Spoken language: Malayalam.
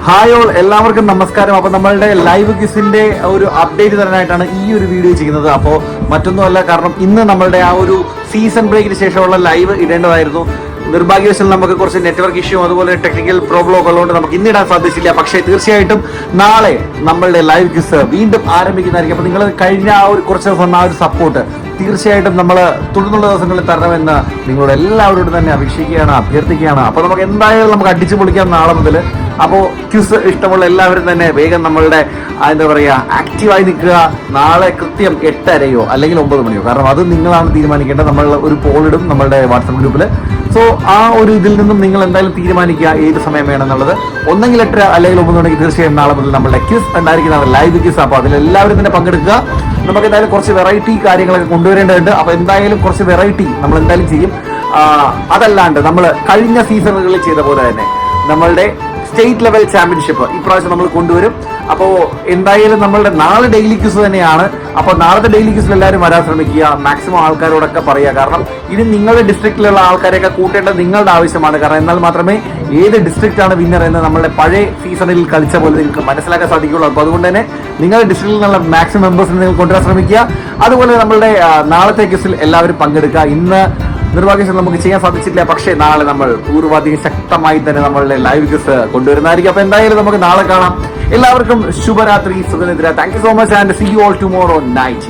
ഹായ് ഓൾ, എല്ലാവർക്കും നമസ്കാരം. അപ്പൊ നമ്മളുടെ ലൈവ് ക്വിസിന്റെ ഒരു അപ്ഡേറ്റ് തരാനായിട്ടാണ് ഈ ഒരു വീഡിയോ ചെയ്യുന്നത്. അപ്പോൾ മറ്റൊന്നുമല്ല, കാരണം ഇന്ന് നമ്മളുടെ ആ ഒരു സീസൺ ബ്രേക്കിന് ശേഷമുള്ള ലൈവ് ഇടേണ്ടതായിരുന്നു. നിർഭാഗ്യവശാൽ നമുക്ക് കുറച്ച് നെറ്റ്വർക്ക് ഇഷ്യൂ അതുപോലെ ടെക്നിക്കൽ പ്രോബ്ലം ഒക്കെ ഉള്ളതുകൊണ്ട് നമുക്ക് ഇന്നിടാൻ സാധിച്ചില്ല. പക്ഷേ തീർച്ചയായിട്ടും നാളെ നമ്മളുടെ ലൈവ് ക്വിസ് വീണ്ടും ആരംഭിക്കുന്നതായിരിക്കും. അപ്പൊ നിങ്ങൾ കഴിഞ്ഞ ആ ഒരു കുറച്ച് ദിവസം ആ ഒരു സപ്പോർട്ട് തീർച്ചയായിട്ടും നമ്മൾ തുടർന്നുള്ള ദിവസങ്ങളിൽ തരണമെന്ന് നിങ്ങളോട് എല്ലാവരോടും തന്നെ അപേക്ഷിക്കുകയാണ്, അഭ്യർത്ഥിക്കുകയാണ്. അപ്പൊ നമുക്ക് എന്തായാലും നമുക്ക് അടിച്ചു പൊളിക്കാം നാളെ മുതൽ. അപ്പോൾ ക്വിസ് ഇഷ്ടമുള്ള എല്ലാവരും തന്നെ വേഗം നമ്മളുടെ എന്താ പറയുക ആക്റ്റീവായി നിൽക്കുക. നാളെ കൃത്യം 8:30 അല്ലെങ്കിൽ 9 മണിയോ, കാരണം അത് നിങ്ങളാണ് തീരുമാനിക്കേണ്ടത്. നമ്മൾ ഒരു പോൾ ഇടും നമ്മളുടെ വാട്സപ്പ് ഗ്രൂപ്പിൽ. സോ ആ ഒരു ഇതിൽ നിന്നും നിങ്ങൾ എന്തായാലും തീരുമാനിക്കുക ഏത് സമയം വേണമെന്നുള്ളത്. ഒന്നെങ്കിൽ 8 അല്ലെങ്കിൽ 9 മണിക്ക് തീർച്ചയായും നാളെ മുതൽ നമ്മളുടെ ക്വിസ് ഉണ്ടായിരിക്കുന്നതാണ്, ലൈവ് ക്വിസ്. അപ്പോൾ അതിലെല്ലാവരും തന്നെ പങ്കെടുക്കുക. നമുക്ക് എന്തായാലും കുറച്ച് വെറൈറ്റി കാര്യങ്ങളൊക്കെ കൊണ്ടുവരേണ്ടതുണ്ട്. അപ്പോൾ എന്തായാലും കുറച്ച് വെറൈറ്റി നമ്മൾ എന്തായാലും ചെയ്യും. അതല്ലാണ്ട് നമ്മൾ കഴിഞ്ഞ സീസണുകളിൽ ചെയ്ത പോലെ തന്നെ നമ്മളുടെ സ്റ്റേറ്റ് ലെവൽ ചാമ്പ്യൻഷിപ്പ് ഇപ്രാവശ്യം നമ്മൾ കൊണ്ടുവരും. അപ്പോൾ എന്തായാലും നമ്മളുടെ നാളെ ഡെയിലി ക്വിസ് തന്നെയാണ്. അപ്പോൾ നാളത്തെ ഡെയിലി ക്വിസിൽ എല്ലാവരും വരാൻ ശ്രമിക്കുക, മാക്സിമം ആൾക്കാരോടൊക്കെ പറയുക. കാരണം ഇനി നിങ്ങളുടെ ഡിസ്ട്രിക്റ്റിലുള്ള ആൾക്കാരെയൊക്കെ കൂട്ടേണ്ടത് നിങ്ങളുടെ ആവശ്യമാണ്. കാരണം എന്നാൽ മാത്രമേ ഏത് ഡിസ്ട്രിക്റ്റ് ആണ് വിന്നർ എന്ന് നമ്മളുടെ പഴയ സീസണിൽ കളിച്ച പോലെ നിങ്ങൾക്ക് മനസ്സിലാക്കാൻ സാധിക്കുകയുള്ളൂ. അപ്പോൾ അതുകൊണ്ട് തന്നെ നിങ്ങളുടെ ഡിസ്ട്രിക്റ്റിൽ നിന്നുള്ള മാക്സിമം മെമ്പേഴ്സിനെ നിങ്ങൾ കൊണ്ടുവരാൻ ശ്രമിക്കുക. അതുപോലെ നമ്മളുടെ നാളത്തെ ക്വിസിൽ എല്ലാവരും പങ്കെടുക്കുക. ഇന്ന് നിർഭാഗ്യവശാൽ നമുക്ക് ചെയ്യാൻ സാധിച്ചില്ല, പക്ഷേ നാളെ നമ്മൾ പൂർവാധികം ശക്തമായി തന്നെ നമ്മളുടെ ലൈവ് ക്വിസ് കൊണ്ടുവരുന്നതായിരിക്കും. അപ്പൊ എന്തായാലും നമുക്ക് നാളെ കാണാം. എല്ലാവർക്കും ശുഭരാത്രി, സുഖനിദ്ര. Thank you so much and see you all tomorrow night.